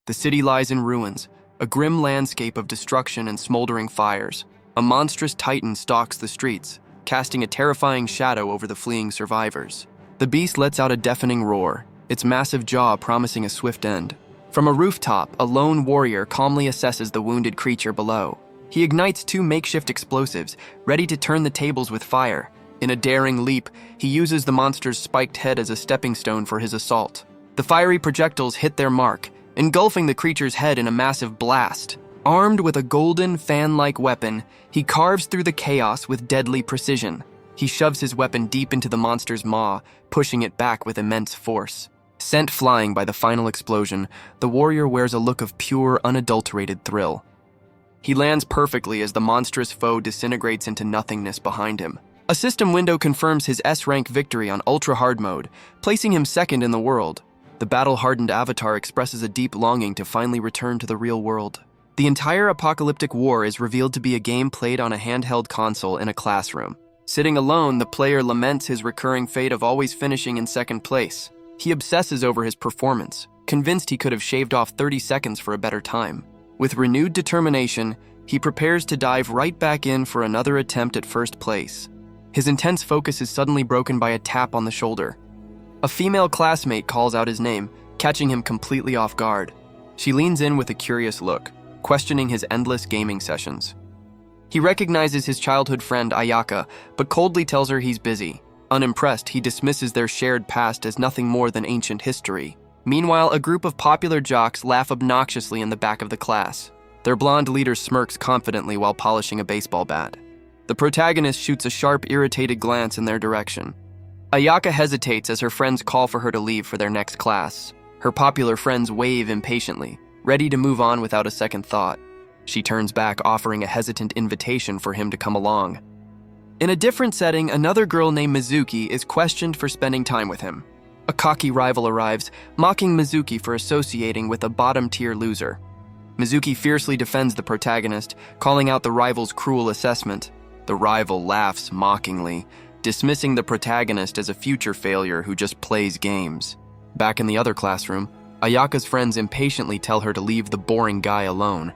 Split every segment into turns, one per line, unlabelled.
The city lies in ruins, a grim landscape of destruction and smoldering fires. A monstrous titan stalks the streets, casting a terrifying shadow over the fleeing survivors. The beast lets out a deafening roar, its massive jaw promising a swift end. From a rooftop, a lone warrior calmly assesses the wounded creature below. He ignites 2 makeshift explosives, ready to turn the tables with fire. In a daring leap, he uses the monster's spiked head as a stepping stone for his assault. The fiery projectiles hit their mark, engulfing the creature's head in a massive blast. Armed with a golden, fan-like weapon, he carves through the chaos with deadly precision. He shoves his weapon deep into the monster's maw, pushing it back with immense force. Sent flying by the final explosion, the warrior wears a look of pure, unadulterated thrill. He lands perfectly as the monstrous foe disintegrates into nothingness behind him. A system window confirms his S-rank victory on ultra-hard mode, placing him second in the world. The battle-hardened avatar expresses a deep longing to finally return to the real world. The entire Apocalyptic War is revealed to be a game played on a handheld console in a classroom. Sitting alone, the player laments his recurring fate of always finishing in second place. He obsesses over his performance, convinced he could have shaved off 30 seconds for a better time. With renewed determination, he prepares to dive right back in for another attempt at first place. His intense focus is suddenly broken by a tap on the shoulder. A female classmate calls out his name, catching him completely off guard. She leans in with a curious look, questioning his endless gaming sessions. He recognizes his childhood friend Ayaka, but coldly tells her he's busy. Unimpressed, he dismisses their shared past as nothing more than ancient history. Meanwhile, a group of popular jocks laugh obnoxiously in the back of the class. Their blonde leader smirks confidently while polishing a baseball bat. The protagonist shoots a sharp, irritated glance in their direction. Ayaka hesitates as her friends call for her to leave for their next class. Her popular friends wave impatiently, ready to move on without a second thought. She turns back, offering a hesitant invitation for him to come along. In a different setting, another girl named Mizuki is questioned for spending time with him. A cocky rival arrives, mocking Mizuki for associating with a bottom-tier loser. Mizuki fiercely defends the protagonist, calling out the rival's cruel assessment. The rival laughs mockingly, dismissing the protagonist as a future failure who just plays games. Back in the other classroom, Ayaka's friends impatiently tell her to leave the boring guy alone.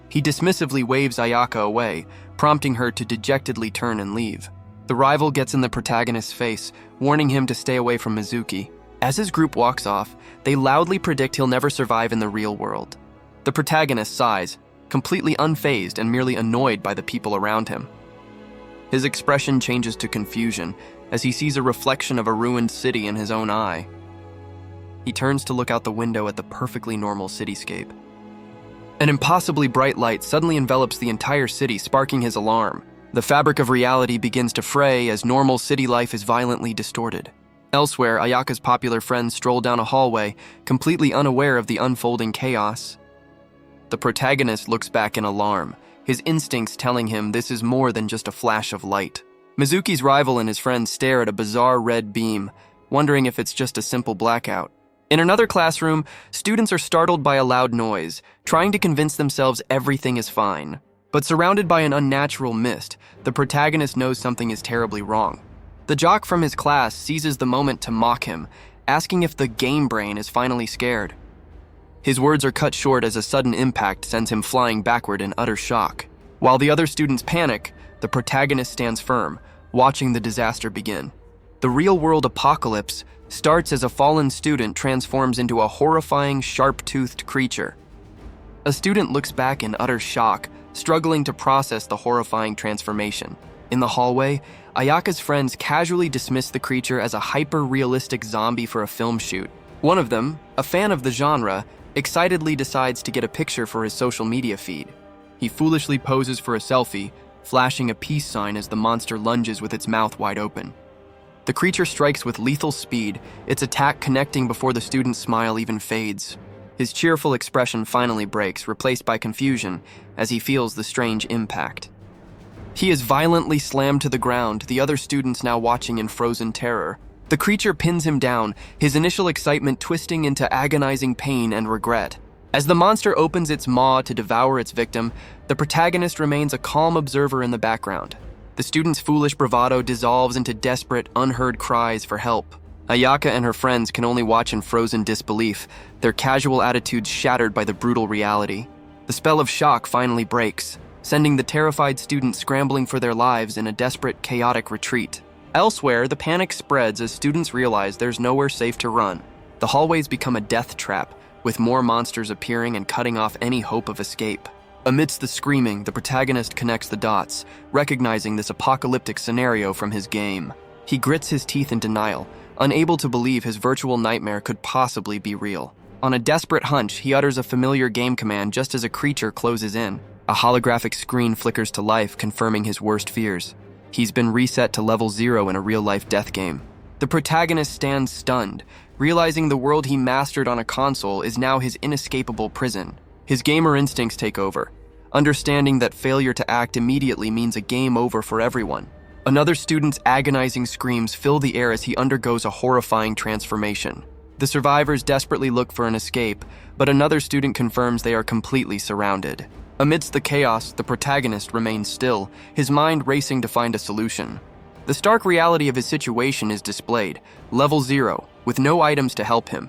He dismissively waves Ayaka away, prompting her to dejectedly turn and leave. The rival gets in the protagonist's face, warning him to stay away from Mizuki. As his group walks off, they loudly predict he'll never survive in the real world. The protagonist sighs, completely unfazed and merely annoyed by the people around him. His expression changes to confusion as he sees a reflection of a ruined city in his own eye. He turns to look out the window at the perfectly normal cityscape. An impossibly bright light suddenly envelops the entire city, sparking his alarm. The fabric of reality begins to fray as normal city life is violently distorted. Elsewhere, Ayaka's popular friends stroll down a hallway, completely unaware of the unfolding chaos. The protagonist looks back in alarm, his instincts telling him this is more than just a flash of light. Mizuki's rival and his friends stare at a bizarre red beam, wondering if it's just a simple blackout. In another classroom, students are startled by a loud noise, trying to convince themselves everything is fine. But surrounded by an unnatural mist, the protagonist knows something is terribly wrong. The jock from his class seizes the moment to mock him, asking if the game brain is finally scared. His words are cut short as a sudden impact sends him flying backward in utter shock. While the other students panic, the protagonist stands firm, watching the disaster begin. The real-world apocalypse starts as a fallen student transforms into a horrifying, sharp-toothed creature. A student looks back in utter shock, struggling to process the horrifying transformation. In the hallway, Ayaka's friends casually dismiss the creature as a hyper-realistic zombie for a film shoot. One of them, a fan of the genre, excitedly decides to get a picture for his social media feed. He foolishly poses for a selfie, flashing a peace sign as the monster lunges with its mouth wide open. The creature strikes with lethal speed, its attack connecting before the student's smile even fades. His cheerful expression finally breaks, replaced by confusion, as he feels the strange impact. He is violently slammed to the ground, the other students now watching in frozen terror. The creature pins him down, his initial excitement twisting into agonizing pain and regret. As the monster opens its maw to devour its victim, the protagonist remains a calm observer in the background. The student's foolish bravado dissolves into desperate, unheard cries for help. Ayaka and her friends can only watch in frozen disbelief, their casual attitudes shattered by the brutal reality. The spell of shock finally breaks, sending the terrified students scrambling for their lives in a desperate, chaotic retreat. Elsewhere, the panic spreads as students realize there's nowhere safe to run. The hallways become a death trap, with more monsters appearing and cutting off any hope of escape. Amidst the screaming, the protagonist connects the dots, recognizing this apocalyptic scenario from his game. He grits his teeth in denial, unable to believe his virtual nightmare could possibly be real. On a desperate hunch, he utters a familiar game command just as a creature closes in. A holographic screen flickers to life, confirming his worst fears. He's been reset to level 0 in a real-life death game. The protagonist stands stunned, realizing the world he mastered on a console is now his inescapable prison. His gamer instincts take over, understanding that failure to act immediately means a game over for everyone. Another student's agonizing screams fill the air as he undergoes a horrifying transformation. The survivors desperately look for an escape, but another student confirms they are completely surrounded. Amidst the chaos, the protagonist remains still, his mind racing to find a solution. The stark reality of his situation is displayed, level 0, with no items to help him.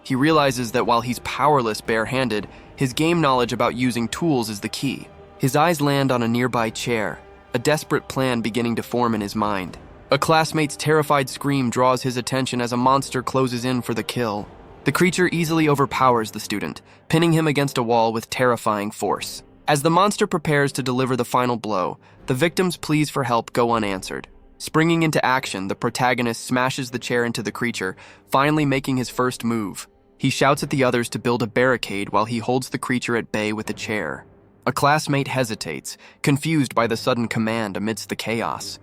He realizes that while he's powerless bare-handed, his game knowledge about using tools is the key. His eyes land on a nearby chair, a desperate plan beginning to form in his mind. A classmate's terrified scream draws his attention as a monster closes in for the kill. The creature easily overpowers the student, pinning him against a wall with terrifying force. As the monster prepares to deliver the final blow, the victim's pleas for help go unanswered. Springing into action, the protagonist smashes the chair into the creature, finally making his first move. He shouts at the others to build a barricade while he holds the creature at bay with the chair. A classmate hesitates, confused by the sudden command amidst the chaos.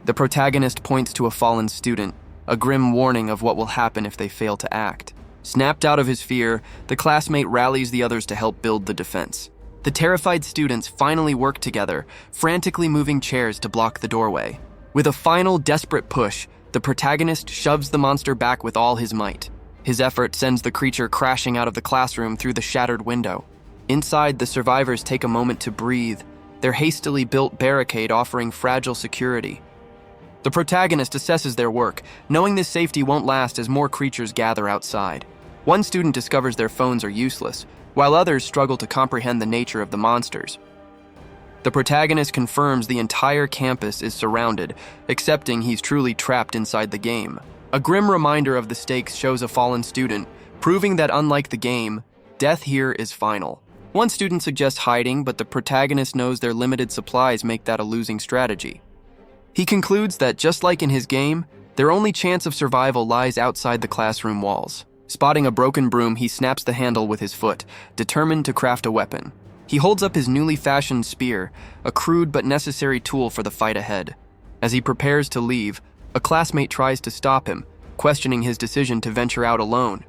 The protagonist points to a fallen student, a grim warning of what will happen if they fail to act. Snapped out of his fear, the classmate rallies the others to help build the defense. The terrified students finally work together, frantically moving chairs to block the doorway. With a final desperate push, the protagonist shoves the monster back with all his might. His effort sends the creature crashing out of the classroom through the shattered window. Inside, the survivors take a moment to breathe, their hastily built barricade offering fragile security. The protagonist assesses their work, knowing this safety won't last as more creatures gather outside. One student discovers their phones are useless, while others struggle to comprehend the nature of the monsters. The protagonist confirms the entire campus is surrounded, accepting he's truly trapped inside the game. A grim reminder of the stakes shows a fallen student, proving that unlike the game, death here is final. One student suggests hiding, but the protagonist knows their limited supplies make that a losing strategy. He concludes that just like in his game, their only chance of survival lies outside the classroom walls. Spotting a broken broom, he snaps the handle with his foot, determined to craft a weapon. He holds up his newly fashioned spear, a crude but necessary tool for the fight ahead. As he prepares to leave, a classmate tries to stop him, questioning his decision to venture out alone.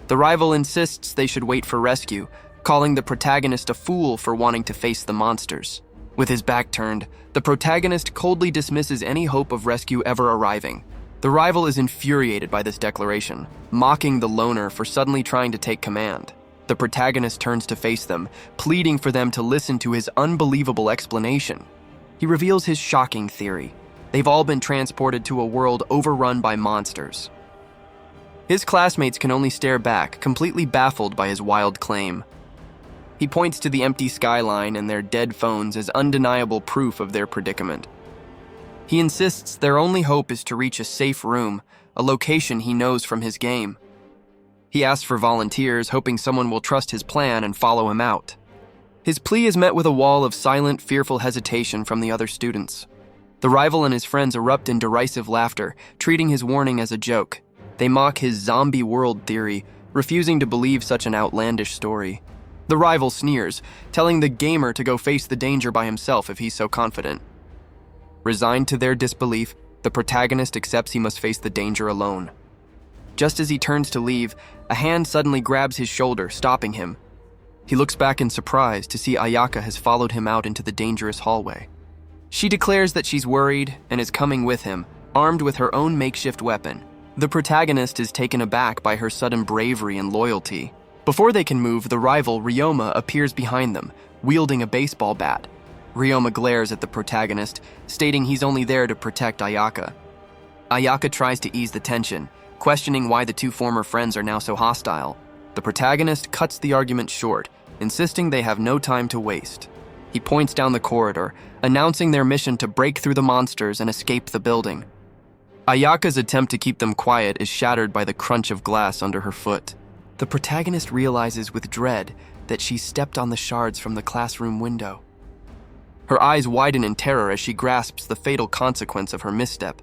The rival insists they should wait for rescue, calling the protagonist a fool for wanting to face the monsters. With his back turned, the protagonist coldly dismisses any hope of rescue ever arriving. The rival is infuriated by this declaration, mocking the loner for suddenly trying to take command. The protagonist turns to face them, pleading for them to listen to his unbelievable explanation. He reveals his shocking theory. They've all been transported to a world overrun by monsters. His classmates can only stare back, completely baffled by his wild claim. He points to the empty skyline and their dead phones as undeniable proof of their predicament. He insists their only hope is to reach a safe room, a location he knows from his game. He asks for volunteers, hoping someone will trust his plan and follow him out. His plea is met with a wall of silent, fearful hesitation from the other students. The rival and his friends erupt in derisive laughter, treating his warning as a joke. They mock his zombie world theory, refusing to believe such an outlandish story. The rival sneers, telling the gamer to go face the danger by himself if he's so confident. Resigned to their disbelief, the protagonist accepts he must face the danger alone. Just as he turns to leave, a hand suddenly grabs his shoulder, stopping him. He looks back in surprise to see Ayaka has followed him out into the dangerous hallway. She declares that she's worried and is coming with him, armed with her own makeshift weapon. The protagonist is taken aback by her sudden bravery and loyalty. Before they can move, the rival, Ryoma, appears behind them, wielding a baseball bat. Ryoma glares at the protagonist, stating he's only there to protect Ayaka. Ayaka tries to ease the tension, questioning why the two former friends are now so hostile. The protagonist cuts the argument short, insisting they have no time to waste. He points down the corridor, announcing their mission to break through the monsters and escape the building. Ayaka's attempt to keep them quiet is shattered by the crunch of glass under her foot. The protagonist realizes with dread that she stepped on the shards from the classroom window. Her eyes widen in terror as she grasps the fatal consequence of her misstep.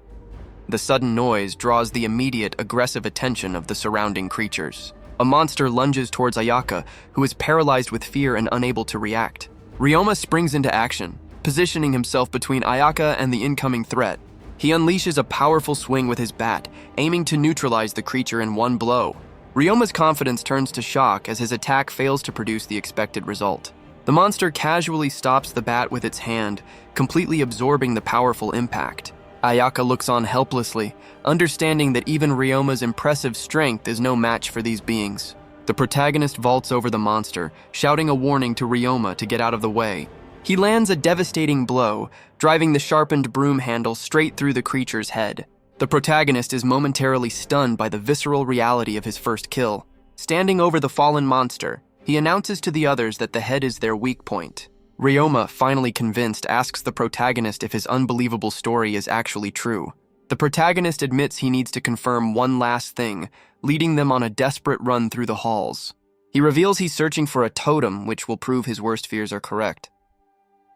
The sudden noise draws the immediate, aggressive attention of the surrounding creatures. A monster lunges towards Ayaka, who is paralyzed with fear and unable to react. Ryoma springs into action, positioning himself between Ayaka and the incoming threat. He unleashes a powerful swing with his bat, aiming to neutralize the creature in one blow. Ryoma's confidence turns to shock as his attack fails to produce the expected result. The monster casually stops the bat with its hand, completely absorbing the powerful impact. Ayaka looks on helplessly, understanding that even Ryoma's impressive strength is no match for these beings. The protagonist vaults over the monster, shouting a warning to Ryoma to get out of the way. He lands a devastating blow, driving the sharpened broom handle straight through the creature's head. The protagonist is momentarily stunned by the visceral reality of his first kill. Standing over the fallen monster, he announces to the others that the head is their weak point. Ryoma, finally convinced, asks the protagonist if his unbelievable story is actually true. The protagonist admits he needs to confirm one last thing, leading them on a desperate run through the halls. He reveals he's searching for a totem, which will prove his worst fears are correct.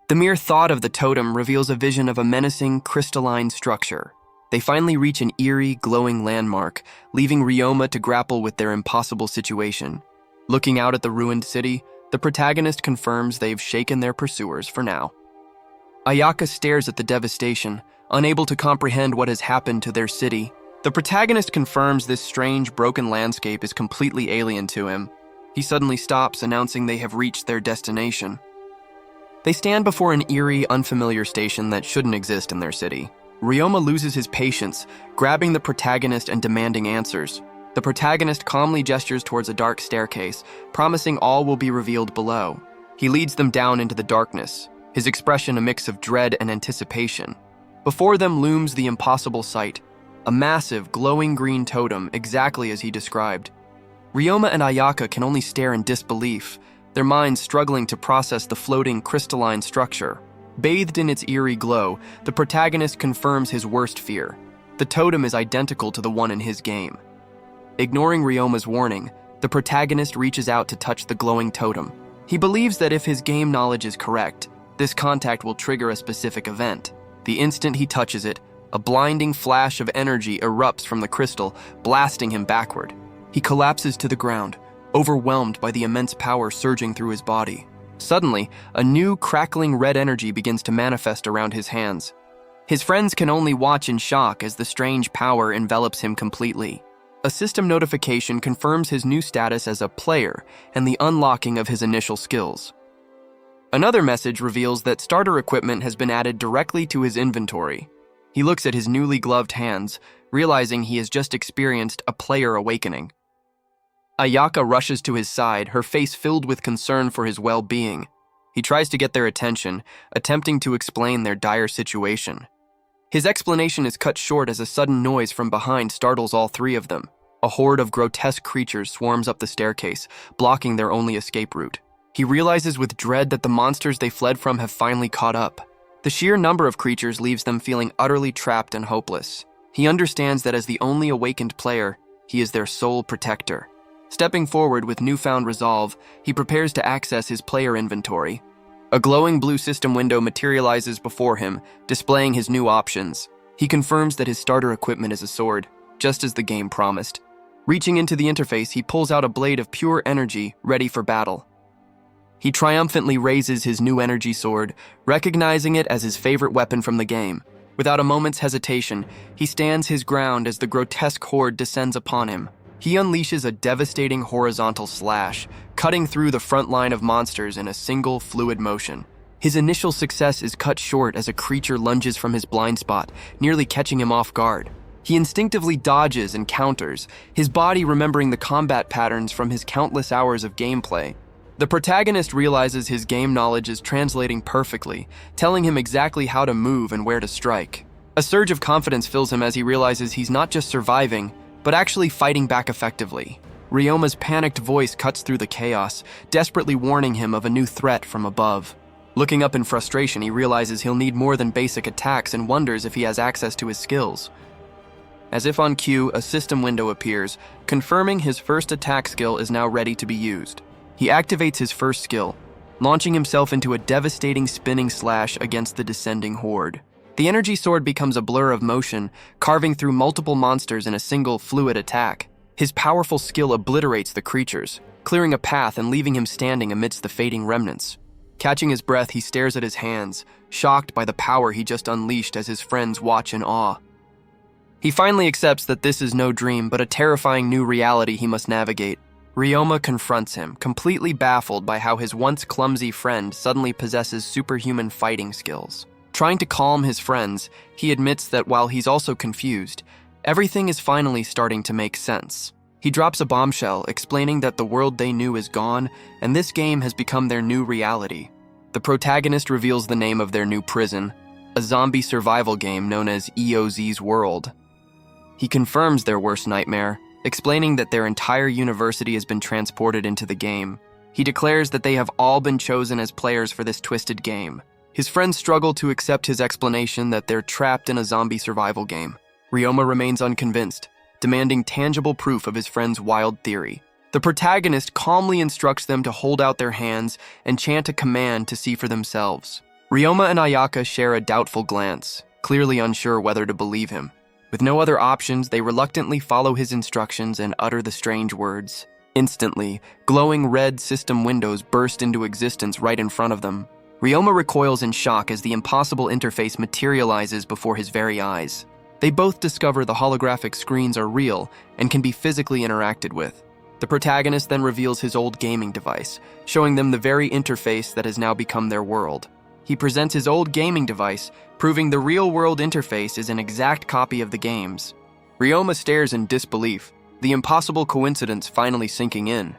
The mere thought of the totem reveals a vision of a menacing, crystalline structure. They finally reach an eerie, glowing landmark, leaving Ryoma to grapple with their impossible situation. Looking out at the ruined city, the protagonist confirms they've shaken their pursuers for now. Ayaka stares at the devastation, unable to comprehend what has happened to their city. The protagonist confirms this strange, broken landscape is completely alien to him. He suddenly stops, announcing they have reached their destination. They stand before an eerie, unfamiliar station that shouldn't exist in their city. Ryoma loses his patience, grabbing the protagonist and demanding answers. The protagonist calmly gestures towards a dark staircase, promising all will be revealed below. He leads them down into the darkness, his expression a mix of dread and anticipation. Before them looms the impossible sight, a massive, glowing green totem exactly as he described. Ryoma and Ayaka can only stare in disbelief, their minds struggling to process the floating, crystalline structure. Bathed in its eerie glow, the protagonist confirms his worst fear. The totem is identical to the one in his game. Ignoring Ryoma's warning, the protagonist reaches out to touch the glowing totem. He believes that if his game knowledge is correct, this contact will trigger a specific event. The instant he touches it, a blinding flash of energy erupts from the crystal, blasting him backward. He collapses to the ground, overwhelmed by the immense power surging through his body. Suddenly, a new crackling red energy begins to manifest around his hands. His friends can only watch in shock as the strange power envelops him completely. A system notification confirms his new status as a player and the unlocking of his initial skills. Another message reveals that starter equipment has been added directly to his inventory. He looks at his newly gloved hands, realizing he has just experienced a player awakening. Ayaka rushes to his side, her face filled with concern for his well-being. He tries to get their attention, attempting to explain their dire situation. His explanation is cut short as a sudden noise from behind startles all three of them. A horde of grotesque creatures swarms up the staircase, blocking their only escape route. He realizes with dread that the monsters they fled from have finally caught up. The sheer number of creatures leaves them feeling utterly trapped and hopeless. He understands that as the only awakened player, he is their sole protector. Stepping forward with newfound resolve, he prepares to access his player inventory. A glowing blue system window materializes before him, displaying his new options. He confirms that his starter equipment is a sword, just as the game promised. Reaching into the interface, he pulls out a blade of pure energy, ready for battle. He triumphantly raises his new energy sword, recognizing it as his favorite weapon from the game. Without a moment's hesitation, he stands his ground as the grotesque horde descends upon him. He unleashes a devastating horizontal slash, cutting through the front line of monsters in a single fluid motion. His initial success is cut short as a creature lunges from his blind spot, nearly catching him off guard. He instinctively dodges and counters, his body remembering the combat patterns from his countless hours of gameplay. The protagonist realizes his game knowledge is translating perfectly, telling him exactly how to move and where to strike. A surge of confidence fills him as he realizes he's not just surviving, but actually fighting back effectively. Ryoma's panicked voice cuts through the chaos, desperately warning him of a new threat from above. Looking up in frustration, he realizes he'll need more than basic attacks and wonders if he has access to his skills. As if on cue, a system window appears, confirming his first attack skill is now ready to be used. He activates his first skill, launching himself into a devastating spinning slash against the descending horde. The energy sword becomes a blur of motion, carving through multiple monsters in a single fluid attack. His powerful skill obliterates the creatures, clearing a path and leaving him standing amidst the fading remnants. Catching his breath, he stares at his hands, shocked by the power he just unleashed as his friends watch in awe. He finally accepts that this is no dream, but a terrifying new reality he must navigate. Ryoma confronts him, completely baffled by how his once clumsy friend suddenly possesses superhuman fighting skills. Trying to calm his friends, he admits that while he's also confused, everything is finally starting to make sense. He drops a bombshell, explaining that the world they knew is gone, and this game has become their new reality. The protagonist reveals the name of their new prison, a zombie survival game known as EOZ's World. He confirms their worst nightmare, explaining that their entire university has been transported into the game. He declares that they have all been chosen as players for this twisted game. His friends struggle to accept his explanation that they're trapped in a zombie survival game. Ryoma remains unconvinced, demanding tangible proof of his friend's wild theory. The protagonist calmly instructs them to hold out their hands and chant a command to see for themselves. Ryoma and Ayaka share a doubtful glance, clearly unsure whether to believe him. With no other options, they reluctantly follow his instructions and utter the strange words. Instantly, glowing red system windows burst into existence right in front of them. Ryoma recoils in shock as the impossible interface materializes before his very eyes. They both discover the holographic screens are real and can be physically interacted with. The protagonist then reveals his old gaming device, showing them the very interface that has now become their world. He presents his old gaming device, proving the real-world interface is an exact copy of the game's. Ryoma stares in disbelief, the impossible coincidence finally sinking in.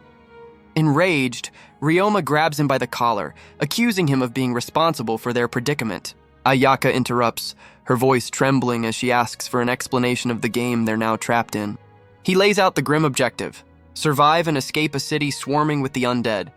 Enraged, Ryoma grabs him by the collar, accusing him of being responsible for their predicament. Ayaka interrupts, her voice trembling as she asks for an explanation of the game they're now trapped in. He lays out the grim objective: survive and escape a city swarming with the undead.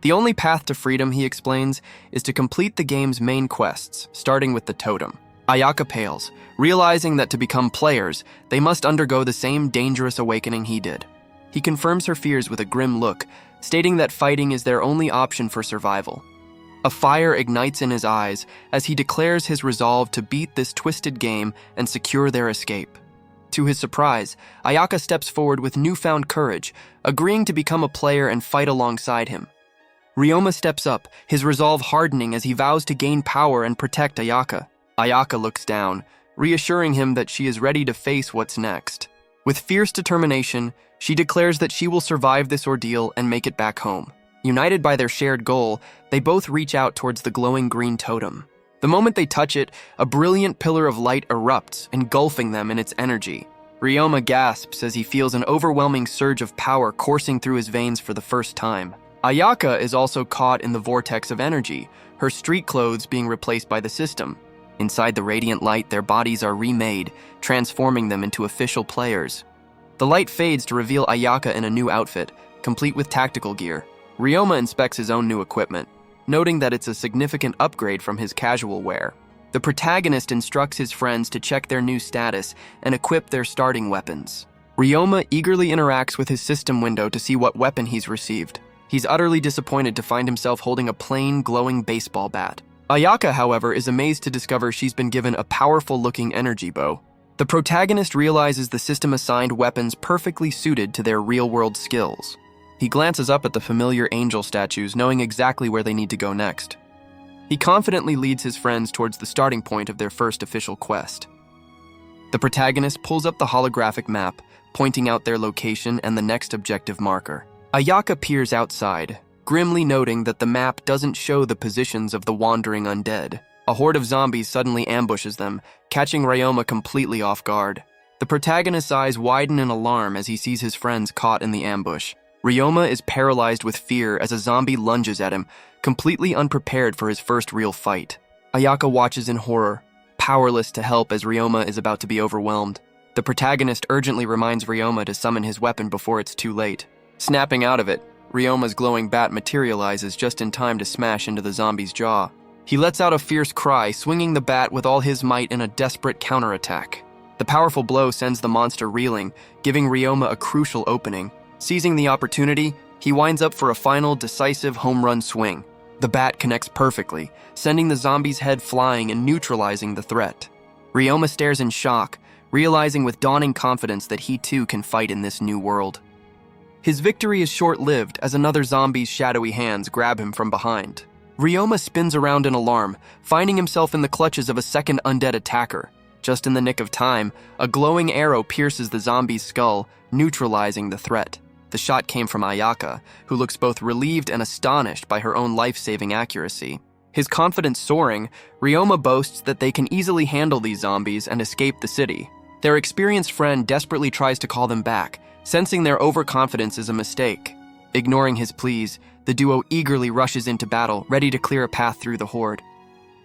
The only path to freedom, he explains, is to complete the game's main quests, starting with the totem. Ayaka pales, realizing that to become players, they must undergo the same dangerous awakening he did. He confirms her fears with a grim look, stating that fighting is their only option for survival. A fire ignites in his eyes as he declares his resolve to beat this twisted game and secure their escape. To his surprise, Ayaka steps forward with newfound courage, agreeing to become a player and fight alongside him. Ryoma steps up, his resolve hardening as he vows to gain power and protect Ayaka. Ayaka looks down, reassuring him that she is ready to face what's next. With fierce determination, she declares that she will survive this ordeal and make it back home. United by their shared goal, they both reach out towards the glowing green totem. The moment they touch it, a brilliant pillar of light erupts, engulfing them in its energy. Ryoma gasps as he feels an overwhelming surge of power coursing through his veins for the first time. Ayaka is also caught in the vortex of energy, her street clothes being replaced by the system. Inside the radiant light, their bodies are remade, transforming them into official players. The light fades to reveal Ayaka in a new outfit, complete with tactical gear. Ryoma inspects his own new equipment, noting that it's a significant upgrade from his casual wear. The protagonist instructs his friends to check their new status and equip their starting weapons. Ryoma eagerly interacts with his system window to see what weapon he's received. He's utterly disappointed to find himself holding a plain, glowing baseball bat. Ayaka, however, is amazed to discover she's been given a powerful-looking energy bow. The protagonist realizes the system-assigned weapons perfectly suited to their real-world skills. He glances up at the familiar angel statues, knowing exactly where they need to go next. He confidently leads his friends towards the starting point of their first official quest. The protagonist pulls up the holographic map, pointing out their location and the next objective marker. Ayaka peers outside, grimly noting that the map doesn't show the positions of the wandering undead. A horde of zombies suddenly ambushes them, catching Ryoma completely off guard. The protagonist's eyes widen in alarm as he sees his friends caught in the ambush. Ryoma is paralyzed with fear as a zombie lunges at him, completely unprepared for his first real fight. Ayaka watches in horror, powerless to help as Ryoma is about to be overwhelmed. The protagonist urgently reminds Ryoma to summon his weapon before it's too late. Snapping out of it, Ryoma's glowing bat materializes just in time to smash into the zombie's jaw. He lets out a fierce cry, swinging the bat with all his might in a desperate counterattack. The powerful blow sends the monster reeling, giving Ryoma a crucial opening. Seizing the opportunity, he winds up for a final, decisive home run swing. The bat connects perfectly, sending the zombie's head flying and neutralizing the threat. Ryoma stares in shock, realizing with dawning confidence that he too can fight in this new world. His victory is short-lived as another zombie's shadowy hands grab him from behind. Ryoma spins around in alarm, finding himself in the clutches of a second undead attacker. Just in the nick of time, a glowing arrow pierces the zombie's skull, neutralizing the threat. The shot came from Ayaka, who looks both relieved and astonished by her own life-saving accuracy. His confidence soaring, Ryoma boasts that they can easily handle these zombies and escape the city. Their experienced friend desperately tries to call them back, sensing their overconfidence is a mistake. Ignoring his pleas, the duo eagerly rushes into battle, ready to clear a path through the horde.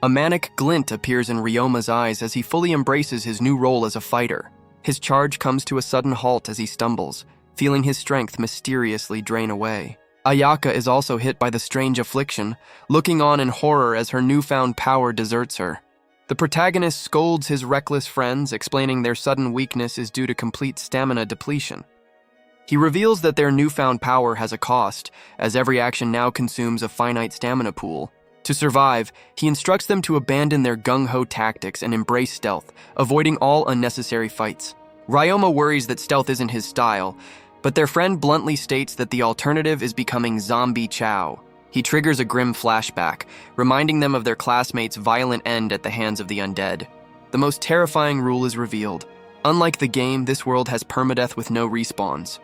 A manic glint appears in Ryoma's eyes as he fully embraces his new role as a fighter. His charge comes to a sudden halt as he stumbles, feeling his strength mysteriously drain away. Ayaka is also hit by the strange affliction, looking on in horror as her newfound power deserts her. The protagonist scolds his reckless friends, explaining their sudden weakness is due to complete stamina depletion. He reveals that their newfound power has a cost, as every action now consumes a finite stamina pool. To survive, he instructs them to abandon their gung-ho tactics and embrace stealth, avoiding all unnecessary fights. Ryoma worries that stealth isn't his style, but their friend bluntly states that the alternative is becoming zombie chow. He triggers a grim flashback, reminding them of their classmates' violent end at the hands of the undead. The most terrifying rule is revealed. Unlike the game, this world has permadeath with no respawns.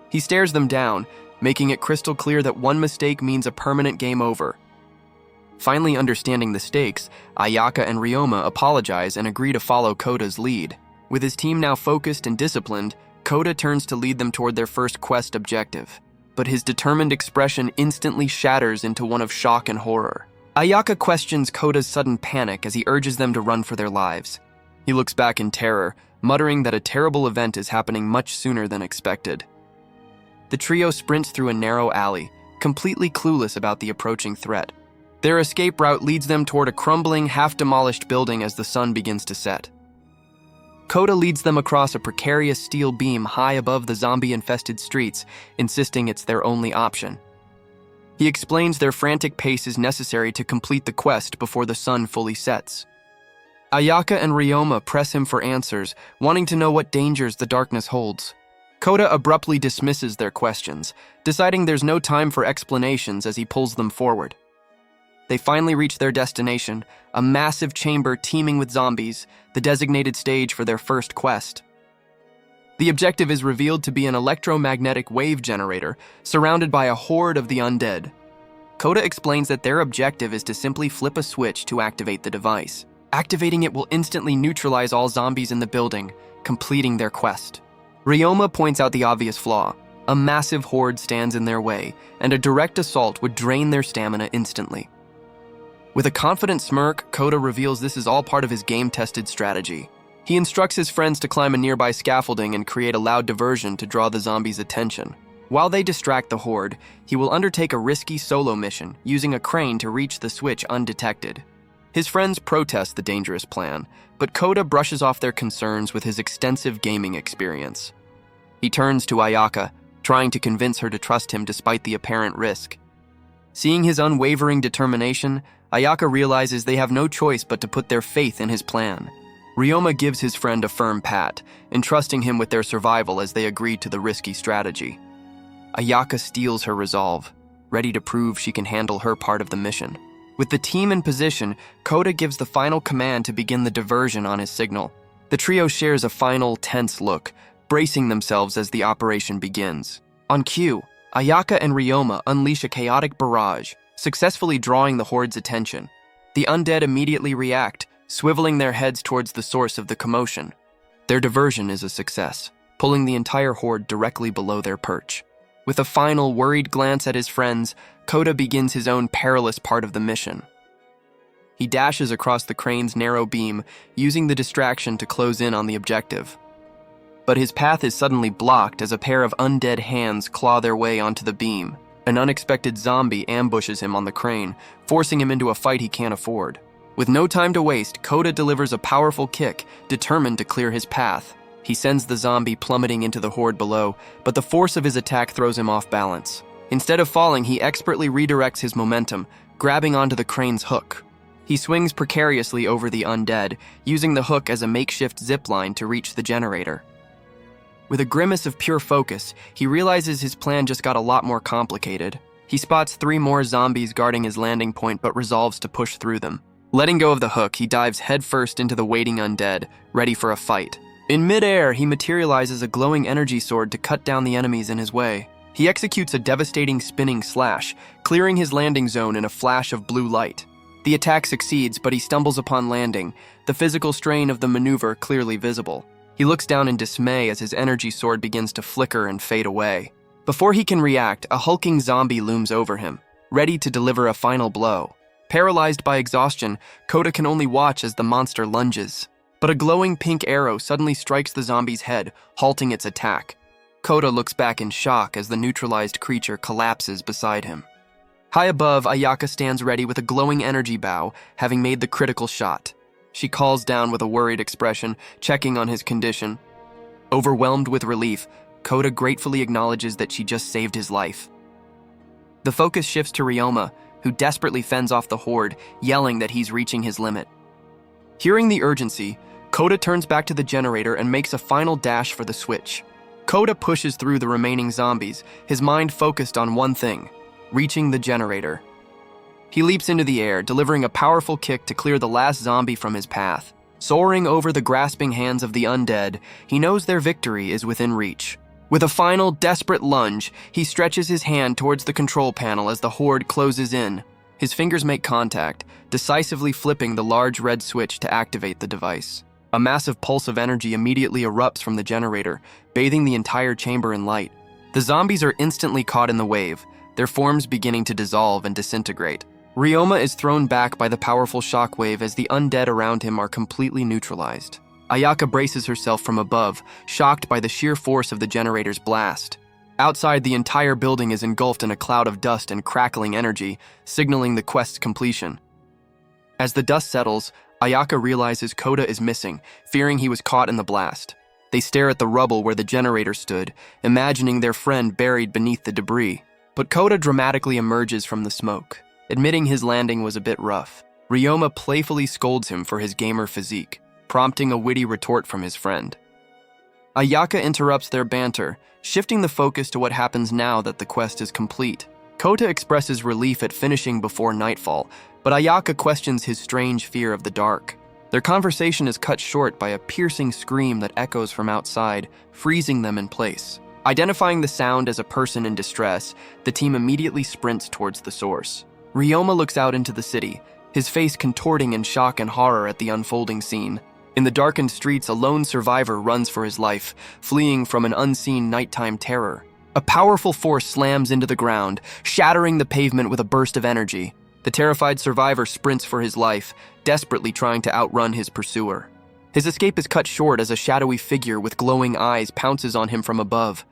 He stares them down, making it crystal clear that one mistake means a permanent game over. Finally understanding the stakes, Ayaka and Ryoma apologize and agree to follow Koda's lead. With his team now focused and disciplined, Koda turns to lead them toward their first quest objective. But his determined expression instantly shatters into one of shock and horror. Ayaka questions Koda's sudden panic as he urges them to run for their lives. He looks back in terror, muttering that a terrible event is happening much sooner than expected. The trio sprints through a narrow alley, completely clueless about the approaching threat. Their escape route leads them toward a crumbling, half-demolished building as the sun begins to set. Koda leads them across a precarious steel beam high above the zombie-infested streets, insisting it's their only option. He explains their frantic pace is necessary to complete the quest before the sun fully sets. Ayaka and Ryoma press him for answers, wanting to know what dangers the darkness holds. Koda abruptly dismisses their questions, deciding there's no time for explanations as he pulls them forward. They finally reach their destination, a massive chamber teeming with zombies, the designated stage for their first quest. The objective is revealed to be an electromagnetic wave generator, surrounded by a horde of the undead. Koda explains that their objective is to simply flip a switch to activate the device. Activating it will instantly neutralize all zombies in the building, completing their quest. Ryoma points out the obvious flaw. A massive horde stands in their way, and a direct assault would drain their stamina instantly. With a confident smirk, Koda reveals this is all part of his game-tested strategy. He instructs his friends to climb a nearby scaffolding and create a loud diversion to draw the zombies' attention. While they distract the horde, he will undertake a risky solo mission, using a crane to reach the switch undetected. His friends protest the dangerous plan, but Koda brushes off their concerns with his extensive gaming experience. He turns to Ayaka, trying to convince her to trust him despite the apparent risk. Seeing his unwavering determination, Ayaka realizes they have no choice but to put their faith in his plan. Ryoma gives his friend a firm pat, entrusting him with their survival as they agree to the risky strategy. Ayaka steels her resolve, ready to prove she can handle her part of the mission. With the team in position, Koda gives the final command to begin the diversion on his signal. The trio shares a final, tense look, bracing themselves as the operation begins. On cue, Ayaka and Ryoma unleash a chaotic barrage, successfully drawing the horde's attention. The undead immediately react, swiveling their heads towards the source of the commotion. Their diversion is a success, pulling the entire horde directly below their perch. With a final, worried glance at his friends, Koda begins his own perilous part of the mission. He dashes across the crane's narrow beam, using the distraction to close in on the objective. But his path is suddenly blocked as a pair of undead hands claw their way onto the beam. An unexpected zombie ambushes him on the crane, forcing him into a fight he can't afford. With no time to waste, Kota delivers a powerful kick, determined to clear his path. He sends the zombie plummeting into the horde below, but the force of his attack throws him off balance. Instead of falling, he expertly redirects his momentum, grabbing onto the crane's hook. He swings precariously over the undead, using the hook as a makeshift zipline to reach the generator. With a grimace of pure focus, he realizes his plan just got a lot more complicated. He spots 3 more zombies guarding his landing point but resolves to push through them. Letting go of the hook, he dives headfirst into the waiting undead, ready for a fight. In midair, he materializes a glowing energy sword to cut down the enemies in his way. He executes a devastating spinning slash, clearing his landing zone in a flash of blue light. The attack succeeds, but he stumbles upon landing, the physical strain of the maneuver clearly visible. He looks down in dismay as his energy sword begins to flicker and fade away. Before he can react, a hulking zombie looms over him, ready to deliver a final blow. Paralyzed by exhaustion, Kota can only watch as the monster lunges. But a glowing pink arrow suddenly strikes the zombie's head, halting its attack. Kota looks back in shock as the neutralized creature collapses beside him. High above, Ayaka stands ready with a glowing energy bow, having made the critical shot. She calls down with a worried expression, checking on his condition. Overwhelmed with relief, Kota gratefully acknowledges that she just saved his life. The focus shifts to Ryoma, who desperately fends off the horde, yelling that he's reaching his limit. Hearing the urgency, Kota turns back to the generator and makes a final dash for the switch. Kota pushes through the remaining zombies, his mind focused on one thing: reaching the generator. He leaps into the air, delivering a powerful kick to clear the last zombie from his path. Soaring over the grasping hands of the undead, he knows their victory is within reach. With a final, desperate lunge, he stretches his hand towards the control panel as the horde closes in. His fingers make contact, decisively flipping the large red switch to activate the device. A massive pulse of energy immediately erupts from the generator, bathing the entire chamber in light. The zombies are instantly caught in the wave, their forms beginning to dissolve and disintegrate. Ryoma is thrown back by the powerful shockwave as the undead around him are completely neutralized. Ayaka braces herself from above, shocked by the sheer force of the generator's blast. Outside, the entire building is engulfed in a cloud of dust and crackling energy, signaling the quest's completion. As the dust settles, Ayaka realizes Kota is missing, fearing he was caught in the blast. They stare at the rubble where the generator stood, imagining their friend buried beneath the debris. But Kota dramatically emerges from the smoke, admitting his landing was a bit rough. Ryoma playfully scolds him for his gamer physique, prompting a witty retort from his friend. Ayaka interrupts their banter, shifting the focus to what happens now that the quest is complete. Kota expresses relief at finishing before nightfall, but Ayaka questions his strange fear of the dark. Their conversation is cut short by a piercing scream that echoes from outside, freezing them in place. Identifying the sound as a person in distress, the team immediately sprints towards the source. Ryoma looks out into the city, his face contorting in shock and horror at the unfolding scene. In the darkened streets, a lone survivor runs for his life, fleeing from an unseen nighttime terror. A powerful force slams into the ground, shattering the pavement with a burst of energy. The terrified survivor sprints for his life, desperately trying to outrun his pursuer. His escape is cut short as a shadowy figure with glowing eyes pounces on him from above.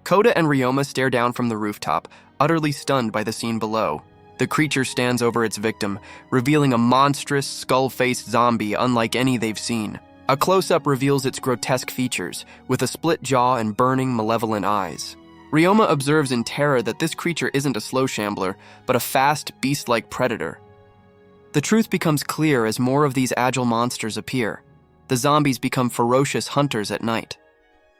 Kota and Ryoma stare down from the rooftop, utterly stunned by the scene below. The creature stands over its victim, revealing a monstrous, skull-faced zombie unlike any they've seen. A close-up reveals its grotesque features, with a split jaw and burning, malevolent eyes. Ryoma observes in terror that this creature isn't a slow shambler, but a fast, beast-like predator. The truth becomes clear as more of these agile monsters appear. The zombies become ferocious hunters at night.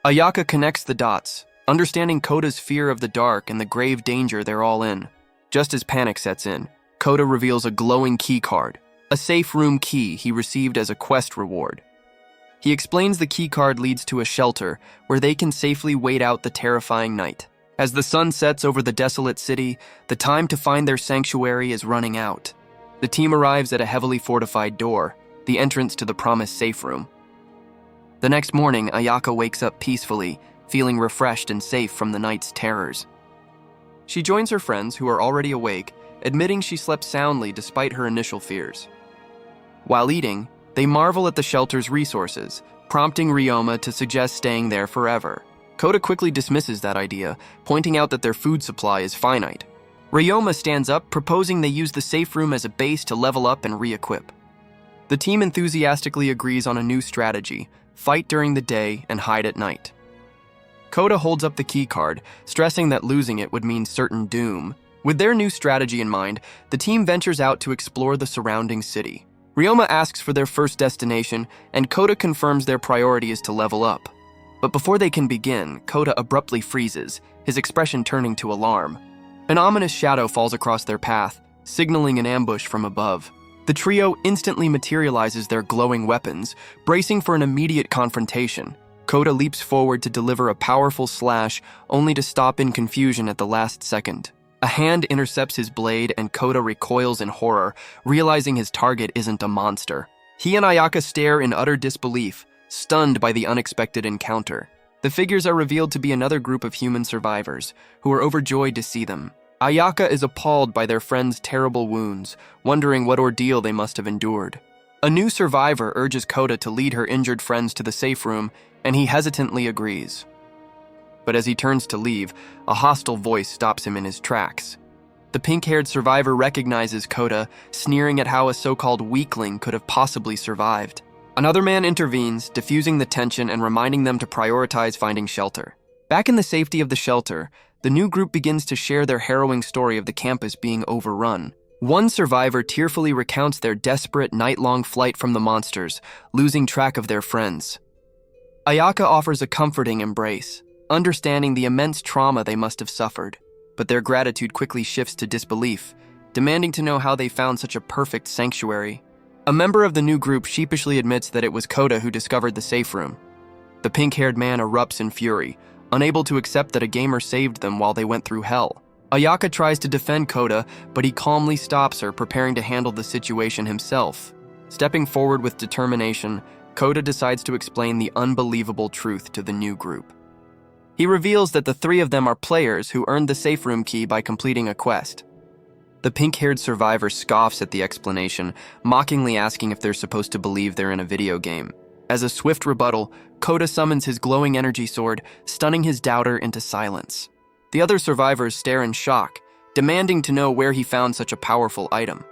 Ayaka connects the dots, understanding Kota's fear of the dark and the grave danger they're all in. Just as panic sets in, Kota reveals a glowing key card, a safe room key he received as a quest reward. He explains the key card leads to a shelter where they can safely wait out the terrifying night. As the sun sets over the desolate city, the time to find their sanctuary is running out. The team arrives at a heavily fortified door, the entrance to the promised safe room. The next morning, Ayaka wakes up peacefully, feeling refreshed and safe from the night's terrors. She joins her friends, who are already awake, admitting she slept soundly despite her initial fears. While eating, they marvel at the shelter's resources, prompting Ryoma to suggest staying there forever. Kota quickly dismisses that idea, pointing out that their food supply is finite. Ryoma stands up, proposing they use the safe room as a base to level up and re-equip. The team enthusiastically agrees on a new strategy: fight during the day and hide at night. Kota holds up the key card, stressing that losing it would mean certain doom. With their new strategy in mind, the team ventures out to explore the surrounding city. Ryoma asks for their first destination, and Kota confirms their priority is to level up. But before they can begin, Kota abruptly freezes, his expression turning to alarm. An ominous shadow falls across their path, signaling an ambush from above. The trio instantly materializes their glowing weapons, bracing for an immediate confrontation. Kota leaps forward to deliver a powerful slash, only to stop in confusion at the last second. A hand intercepts his blade and Kota recoils in horror, realizing his target isn't a monster. He and Ayaka stare in utter disbelief, stunned by the unexpected encounter. The figures are revealed to be another group of human survivors, who are overjoyed to see them. Ayaka is appalled by their friend's terrible wounds, wondering what ordeal they must have endured. A new survivor urges Kota to lead her injured friends to the safe room, and he hesitantly agrees. But as he turns to leave, a hostile voice stops him in his tracks. The pink-haired survivor recognizes Kota, sneering at how a so-called weakling could have possibly survived. Another man intervenes, diffusing the tension and reminding them to prioritize finding shelter. Back in the safety of the shelter, the new group begins to share their harrowing story of the campus being overrun. One survivor tearfully recounts their desperate night-long flight from the monsters, losing track of their friends. Ayaka offers a comforting embrace, understanding the immense trauma they must have suffered, but their gratitude quickly shifts to disbelief, demanding to know how they found such a perfect sanctuary. A member of the new group sheepishly admits that it was Kota who discovered the safe room. The pink-haired man erupts in fury, unable to accept that a gamer saved them while they went through hell. Ayaka tries to defend Kota, but he calmly stops her, preparing to handle the situation himself. Stepping forward with determination, Kota decides to explain the unbelievable truth to the new group. He reveals that the three of them are players who earned the safe room key by completing a quest. The pink-haired survivor scoffs at the explanation, mockingly asking if they're supposed to believe they're in a video game. As a swift rebuttal, Kota summons his glowing energy sword, stunning his doubter into silence. The other survivors stare in shock, demanding to know where he found such a powerful item.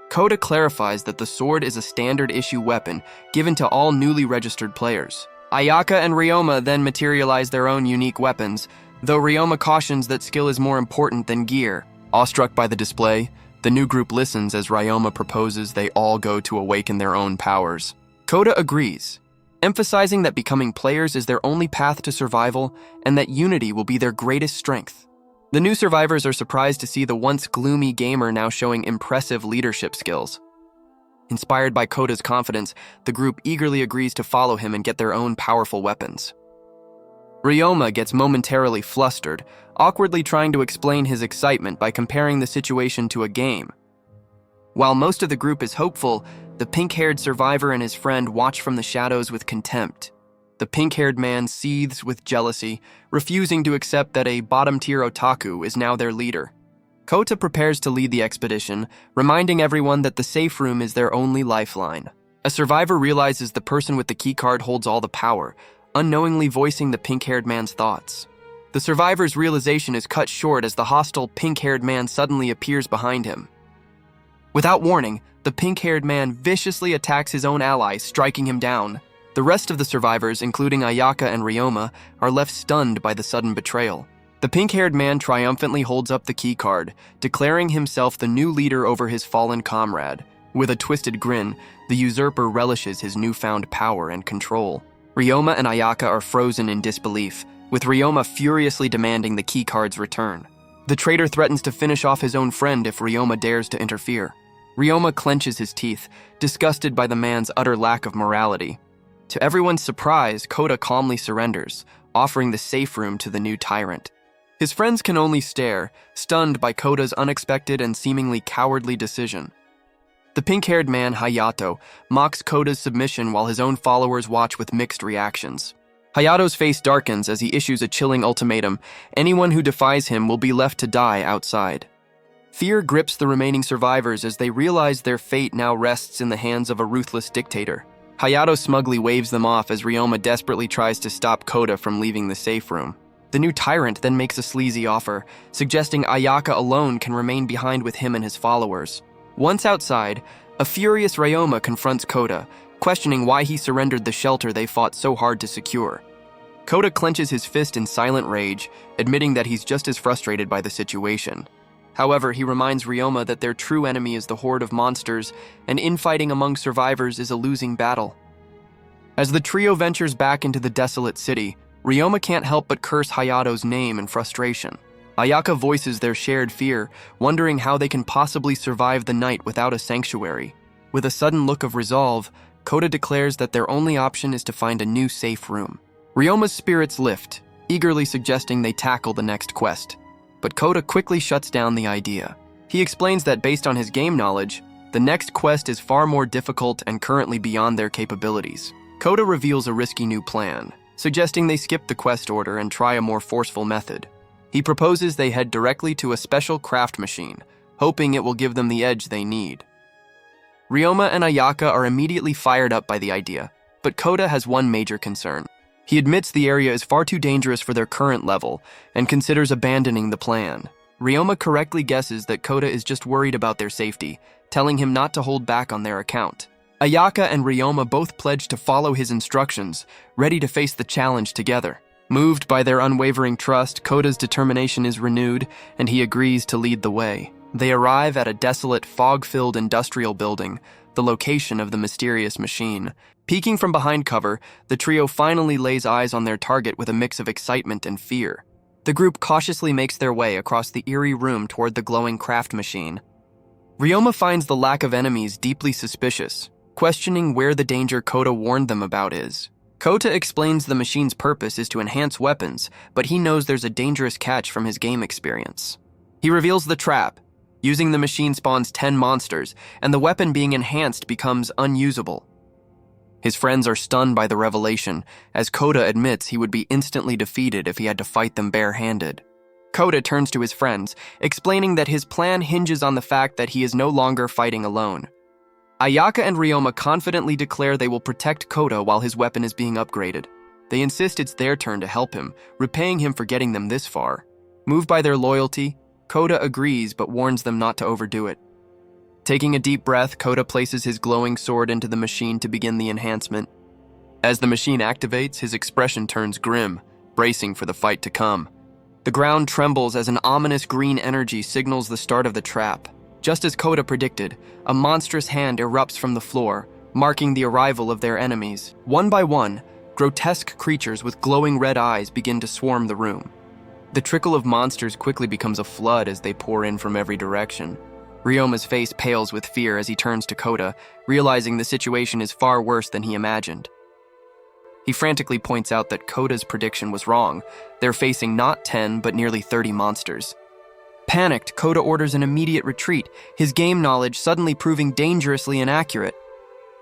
Kota clarifies that the sword is a standard-issue weapon given to all newly registered players. Ayaka and Ryoma then materialize their own unique weapons, though Ryoma cautions that skill is more important than gear. Awestruck by the display, the new group listens as Ryoma proposes they all go to awaken their own powers. Kota agrees, emphasizing that becoming players is their only path to survival and that unity will be their greatest strength. The new survivors are surprised to see the once gloomy gamer now showing impressive leadership skills. Inspired by Kota's confidence, the group eagerly agrees to follow him and get their own powerful weapons. Ryoma gets momentarily flustered, awkwardly trying to explain his excitement by comparing the situation to a game. While most of the group is hopeful, the pink-haired survivor and his friend watch from the shadows with contempt. The pink-haired man seethes with jealousy, refusing to accept that a bottom-tier otaku is now their leader. Kota prepares to lead the expedition, reminding everyone that the safe room is their only lifeline. A survivor realizes the person with the keycard holds all the power, unknowingly voicing the pink-haired man's thoughts. The survivor's realization is cut short as the hostile pink-haired man suddenly appears behind him. Without warning, the pink-haired man viciously attacks his own ally, striking him down. The rest of the survivors, including Ayaka and Ryoma, are left stunned by the sudden betrayal. The pink-haired man triumphantly holds up the keycard, declaring himself the new leader over his fallen comrade. With a twisted grin, the usurper relishes his newfound power and control. Ryoma and Ayaka are frozen in disbelief, with Ryoma furiously demanding the keycard's return. The traitor threatens to finish off his own friend if Ryoma dares to interfere. Ryoma clenches his teeth, disgusted by the man's utter lack of morality. To everyone's surprise, Kota calmly surrenders, offering the safe room to the new tyrant. His friends can only stare, stunned by Kota's unexpected and seemingly cowardly decision. The pink-haired man, Hayato, mocks Kota's submission while his own followers watch with mixed reactions. Hayato's face darkens as he issues a chilling ultimatum: anyone who defies him will be left to die outside. Fear grips the remaining survivors as they realize their fate now rests in the hands of a ruthless dictator. Hayato smugly waves them off as Ryoma desperately tries to stop Kota from leaving the safe room. The new tyrant then makes a sleazy offer, suggesting Ayaka alone can remain behind with him and his followers. Once outside, a furious Ryoma confronts Kota, questioning why he surrendered the shelter they fought so hard to secure. Kota clenches his fist in silent rage, admitting that he's just as frustrated by the situation. However, he reminds Ryoma that their true enemy is the horde of monsters, and infighting among survivors is a losing battle. As the trio ventures back into the desolate city, Ryoma can't help but curse Hayato's name in frustration. Ayaka voices their shared fear, wondering how they can possibly survive the night without a sanctuary. With a sudden look of resolve, Kota declares that their only option is to find a new safe room. Ryoma's spirits lift, eagerly suggesting they tackle the next quest. But Kota quickly shuts down the idea. He explains that based on his game knowledge, the next quest is far more difficult and currently beyond their capabilities. Kota reveals a risky new plan, suggesting they skip the quest order and try a more forceful method. He proposes they head directly to a special craft machine, hoping it will give them the edge they need. Ryoma and Ayaka are immediately fired up by the idea, but Kota has one major concern. He admits the area is far too dangerous for their current level and considers abandoning the plan. Ryoma correctly guesses that Kota is just worried about their safety, telling him not to hold back on their account. Ayaka and Ryoma both pledge to follow his instructions, ready to face the challenge together. Moved by their unwavering trust, Kota's determination is renewed, and he agrees to lead the way. They arrive at a desolate, fog-filled industrial building, the location of the mysterious machine. Peeking from behind cover, the trio finally lays eyes on their target with a mix of excitement and fear. The group cautiously makes their way across the eerie room toward the glowing craft machine. Ryoma finds the lack of enemies deeply suspicious, questioning where the danger Kota warned them about is. Kota explains the machine's purpose is to enhance weapons, but he knows there's a dangerous catch from his game experience. He reveals the trap. Using the machine spawns 10 monsters, and the weapon being enhanced becomes unusable. His friends are stunned by the revelation, as Kota admits he would be instantly defeated if he had to fight them bare-handed. Kota turns to his friends, explaining that his plan hinges on the fact that he is no longer fighting alone. Ayaka and Ryoma confidently declare they will protect Kota while his weapon is being upgraded. They insist it's their turn to help him, repaying him for getting them this far. Moved by their loyalty, Kota agrees but warns them not to overdo it. Taking a deep breath, Kota places his glowing sword into the machine to begin the enhancement. As the machine activates, his expression turns grim, bracing for the fight to come. The ground trembles as an ominous green energy signals the start of the trap. Just as Kota predicted, a monstrous hand erupts from the floor, marking the arrival of their enemies. One by one, grotesque creatures with glowing red eyes begin to swarm the room. The trickle of monsters quickly becomes a flood as they pour in from every direction. Ryoma's face pales with fear as he turns to Kota, realizing the situation is far worse than he imagined. He frantically points out that Kota's prediction was wrong. They're facing not 10, but nearly 30 monsters. Panicked, Kota orders an immediate retreat, his game knowledge suddenly proving dangerously inaccurate.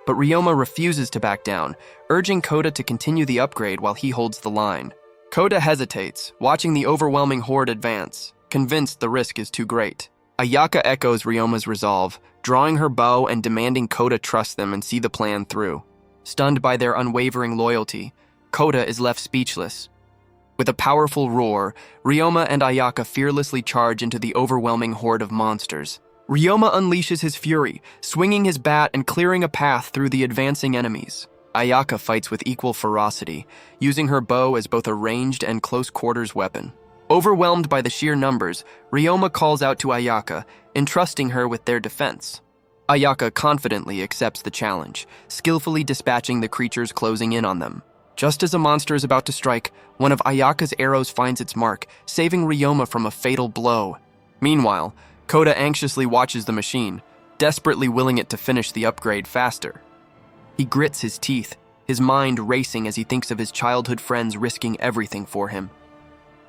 But Ryoma refuses to back down, urging Kota to continue the upgrade while he holds the line. Kota hesitates, watching the overwhelming horde advance, convinced the risk is too great. Ayaka echoes Ryoma's resolve, drawing her bow and demanding Kota trust them and see the plan through. Stunned by their unwavering loyalty, Kota is left speechless. With a powerful roar, Ryoma and Ayaka fearlessly charge into the overwhelming horde of monsters. Ryoma unleashes his fury, swinging his bat and clearing a path through the advancing enemies. Ayaka fights with equal ferocity, using her bow as both a ranged and close-quarters weapon. Overwhelmed by the sheer numbers, Ryoma calls out to Ayaka, entrusting her with their defense. Ayaka confidently accepts the challenge, skillfully dispatching the creatures closing in on them. Just as a monster is about to strike, one of Ayaka's arrows finds its mark, saving Ryoma from a fatal blow. Meanwhile, Kota anxiously watches the machine, desperately willing it to finish the upgrade faster. He grits his teeth, his mind racing as he thinks of his childhood friends risking everything for him.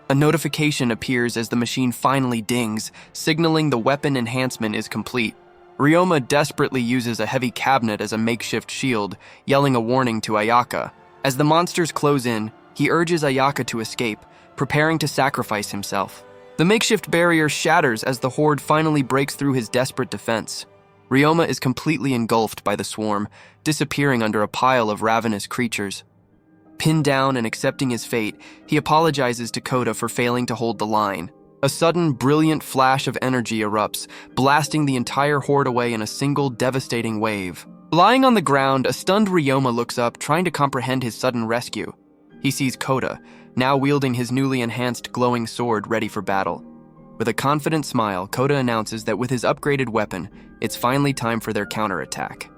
A notification appears as the machine finally dings, signaling the weapon enhancement is complete. Ryoma desperately uses a heavy cabinet as a makeshift shield, yelling a warning to Ayaka. As the monsters close in, he urges Ayaka to escape, preparing to sacrifice himself. The makeshift barrier shatters as the horde finally breaks through his desperate defense. Ryoma is completely engulfed by the swarm, disappearing under a pile of ravenous creatures. Pinned down and accepting his fate, he apologizes to Kota for failing to hold the line. A sudden, brilliant flash of energy erupts, blasting the entire horde away in a single devastating wave. Lying on the ground, a stunned Ryoma looks up, trying to comprehend his sudden rescue. He sees Kota, now wielding his newly enhanced glowing sword ready for battle. With a confident smile, Kota announces that with his upgraded weapon, it's finally time for their counterattack.